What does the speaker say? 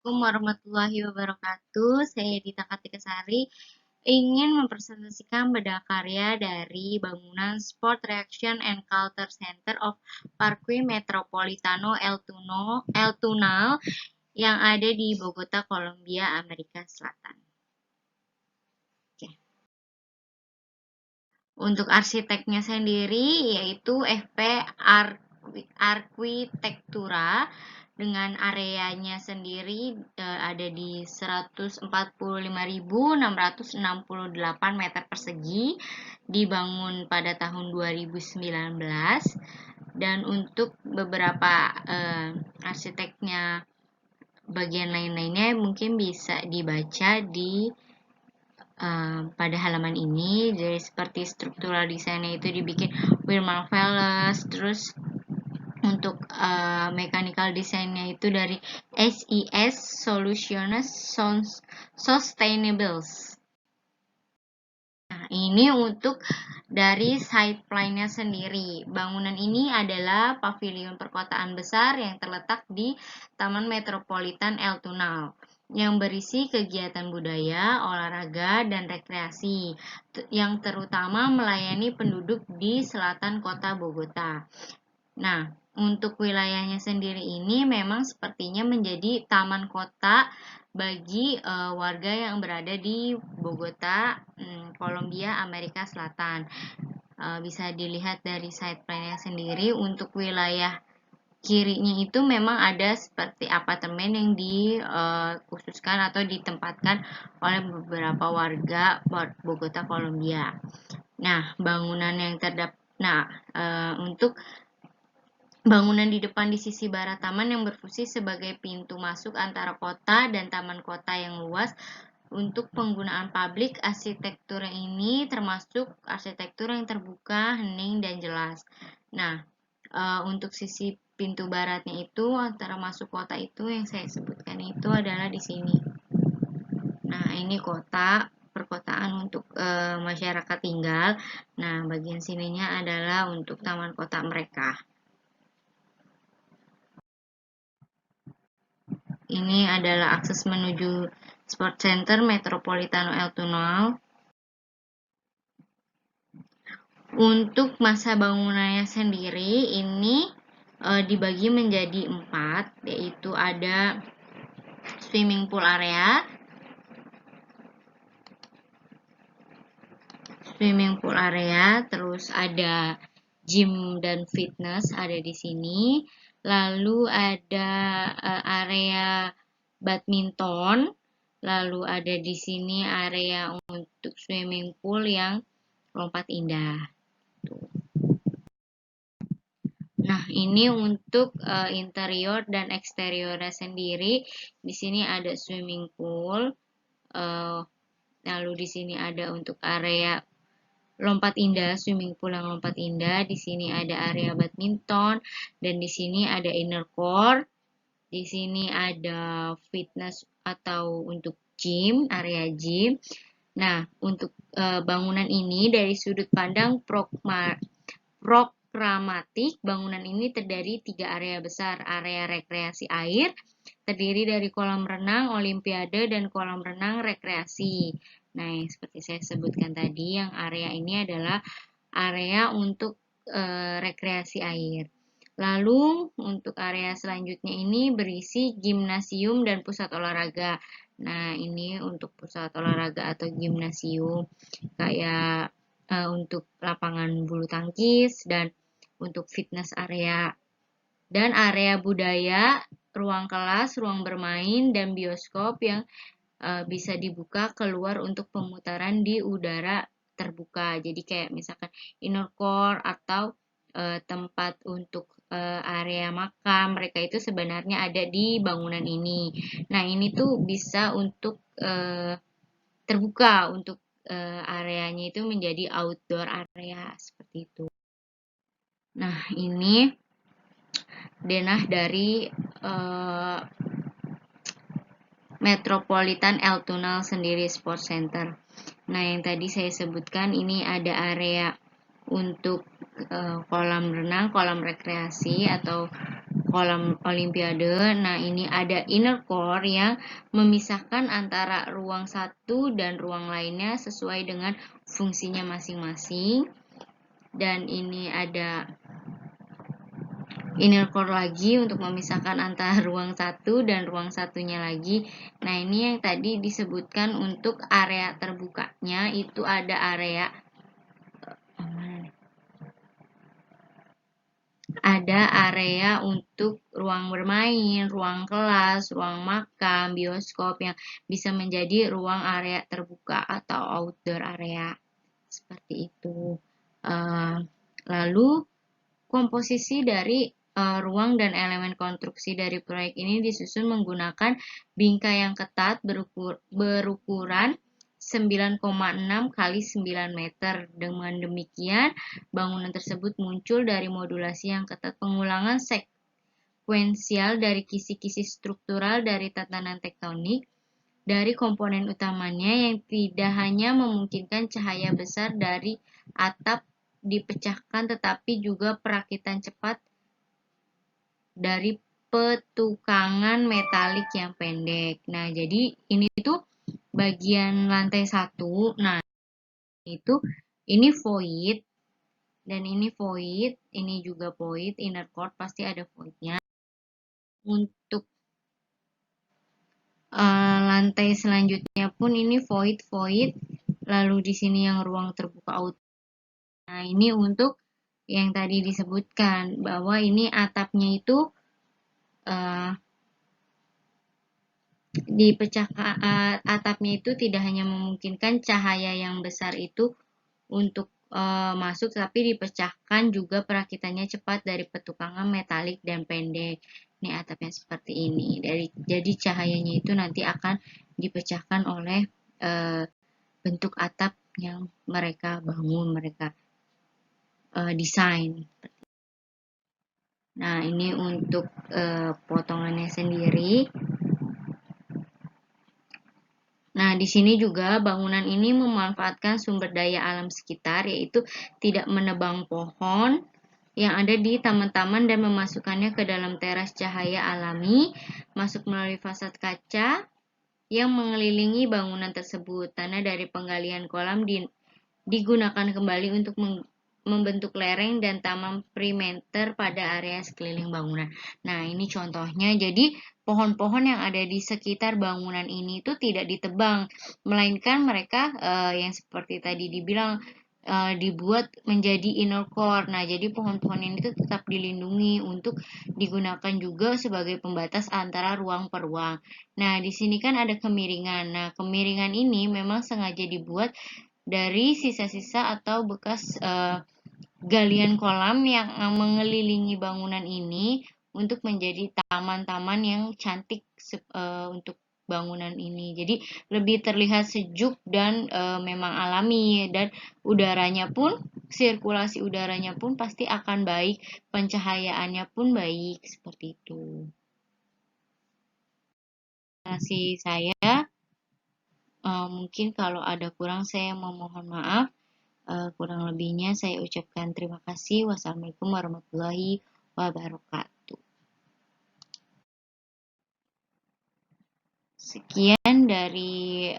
Assalamualaikum warahmatullahi wabarakatuh. Saya Dita Kartikasari ingin mempresentasikan bedah karya dari bangunan Sport Reaction and Culture Center of Parque Metropolitano El Tunal yang ada di Bogota, Kolombia, Amerika Selatan. Oke. Untuk arsiteknya sendiri yaitu FP Arquitectura dengan areanya sendiri ada di 145.668 meter persegi, dibangun pada tahun 2019, dan untuk beberapa arsiteknya bagian lain-lainnya mungkin bisa dibaca di pada halaman ini. Jadi seperti struktural desainnya itu dibikin Wilmar Veles, terus untuk mechanical desainnya itu dari SES Solutions Sustainables. Nah, ini untuk dari side plan-nya sendiri. Bangunan ini adalah pavilion perkotaan besar yang terletak di Taman Metropolitan El Tunal yang berisi kegiatan budaya, olahraga, dan rekreasi yang terutama melayani penduduk di selatan kota Bogota. Nah, untuk wilayahnya sendiri ini memang sepertinya menjadi taman kota bagi warga yang berada di Bogota, Kolombia, Amerika Selatan. Bisa dilihat dari side plan-nya sendiri. Untuk wilayah kirinya itu memang ada seperti apartemen yang dikhususkan atau ditempatkan oleh beberapa warga Bogota, Kolombia. Nah, bangunan yang untuk bangunan di depan di sisi barat taman yang berfungsi sebagai pintu masuk antara kota dan taman kota yang luas. Untuk penggunaan publik, arsitektur ini termasuk arsitektur yang terbuka, hening, dan jelas. Nah, untuk sisi pintu baratnya itu antara masuk kota itu yang saya sebutkan itu adalah di sini. Nah, ini kota perkotaan untuk masyarakat tinggal. Nah, bagian sininya adalah untuk taman kota mereka. Ini adalah akses menuju Sport Center Metropolitano El Tunal. Untuk masa bangunannya sendiri ini dibagi menjadi 4, yaitu ada swimming pool area, terus ada gym dan fitness ada di sini. Lalu ada area badminton, lalu ada di sini area untuk swimming pool yang lompat indah. Nah, ini untuk interior dan eksteriornya sendiri. Di sini ada swimming pool. Lalu di sini ada untuk area lompat indah, swimming pool yang lompat indah. Di sini ada area badminton dan di sini ada inner court. Di sini ada fitness atau untuk gym, area gym. Nah, untuk bangunan ini dari sudut pandang programatik, bangunan ini terdiri 3 area besar. Area rekreasi air, terdiri dari kolam renang olimpiade dan kolam renang rekreasi. Nah, yang seperti saya sebutkan tadi, yang area ini adalah area untuk rekreasi air. Lalu, untuk area selanjutnya ini berisi gimnasium dan pusat olahraga. Nah, ini untuk pusat olahraga atau gimnasium, kayak untuk lapangan bulu tangkis dan untuk fitness area. Dan area budaya, ruang kelas, ruang bermain, dan bioskop yang bisa dibuka keluar untuk pemutaran di udara terbuka. Jadi kayak misalkan indoor core atau tempat untuk area makam, mereka itu sebenarnya ada di bangunan ini. Nah, ini tuh bisa untuk terbuka, untuk areanya itu menjadi outdoor area seperti itu. Nah, ini denah dari Metropolitan El Tunal sendiri Sport Center. Nah, yang tadi saya sebutkan ini ada area untuk kolam renang, kolam rekreasi atau kolam olimpiade. Nah, ini ada inner core yang memisahkan antara ruang satu dan ruang lainnya sesuai dengan fungsinya masing-masing. Dan ini ada inner core lagi untuk memisahkan antara ruang satu dan ruang satunya lagi. Nah, ini yang tadi disebutkan untuk area terbukanya itu ada area untuk ruang bermain, ruang kelas, ruang makan, bioskop yang bisa menjadi ruang area terbuka atau outdoor area. Seperti itu. Lalu komposisi dari ruang dan elemen konstruksi dari proyek ini disusun menggunakan bingkai yang ketat berukuran 9,6 kali 9 meter. Dengan demikian, bangunan tersebut muncul dari modulasi yang ketat, pengulangan sekuensial dari kisi-kisi struktural dari tatanan tektonik dari komponen utamanya yang tidak hanya memungkinkan cahaya besar dari atap dipecahkan tetapi juga perakitan cepat dari petukangan metalik yang pendek. Nah, jadi ini tuh bagian lantai 1. Nah, ini void dan ini void, ini juga void, inner core pasti ada voidnya. Untuk lantai selanjutnya pun ini void, lalu di sini yang ruang terbuka out. Nah, ini untuk yang tadi disebutkan bahwa ini atapnya itu dipecahkan, atapnya itu tidak hanya memungkinkan cahaya yang besar itu untuk masuk, tapi dipecahkan juga perakitannya cepat dari petukangan metalik dan pendek. Ini atapnya seperti ini. Jadi cahayanya itu nanti akan dipecahkan oleh bentuk atap yang mereka bangun, mereka desain. Nah, ini untuk potongannya sendiri. Nah, di sini juga bangunan ini memanfaatkan sumber daya alam sekitar, yaitu tidak menebang pohon yang ada di taman-taman dan memasukkannya ke dalam teras cahaya alami, masuk melalui fasad kaca yang mengelilingi bangunan tersebut. Tanah dari penggalian kolam digunakan kembali untuk membentuk lereng dan taman perimeter pada area sekeliling bangunan. Nah, ini contohnya. Jadi, pohon-pohon yang ada di sekitar bangunan ini itu tidak ditebang, melainkan mereka yang seperti tadi dibilang dibuat menjadi inner core. Nah, jadi pohon-pohon ini itu tetap dilindungi untuk digunakan juga sebagai pembatas antara ruang per ruang. Nah, di sini kan ada kemiringan. Nah, kemiringan ini memang sengaja dibuat dari sisa-sisa atau bekas galian kolam yang mengelilingi bangunan ini untuk menjadi taman-taman yang cantik untuk bangunan ini. Jadi lebih terlihat sejuk dan memang alami, dan udaranya pun, sirkulasi udaranya pun pasti akan baik, pencahayaannya pun baik, seperti itu. Kasih saya mungkin kalau ada kurang saya memohon maaf. Kurang lebihnya saya ucapkan terima kasih. Wassalamualaikum warahmatullahi wabarakatuh. Sekian dari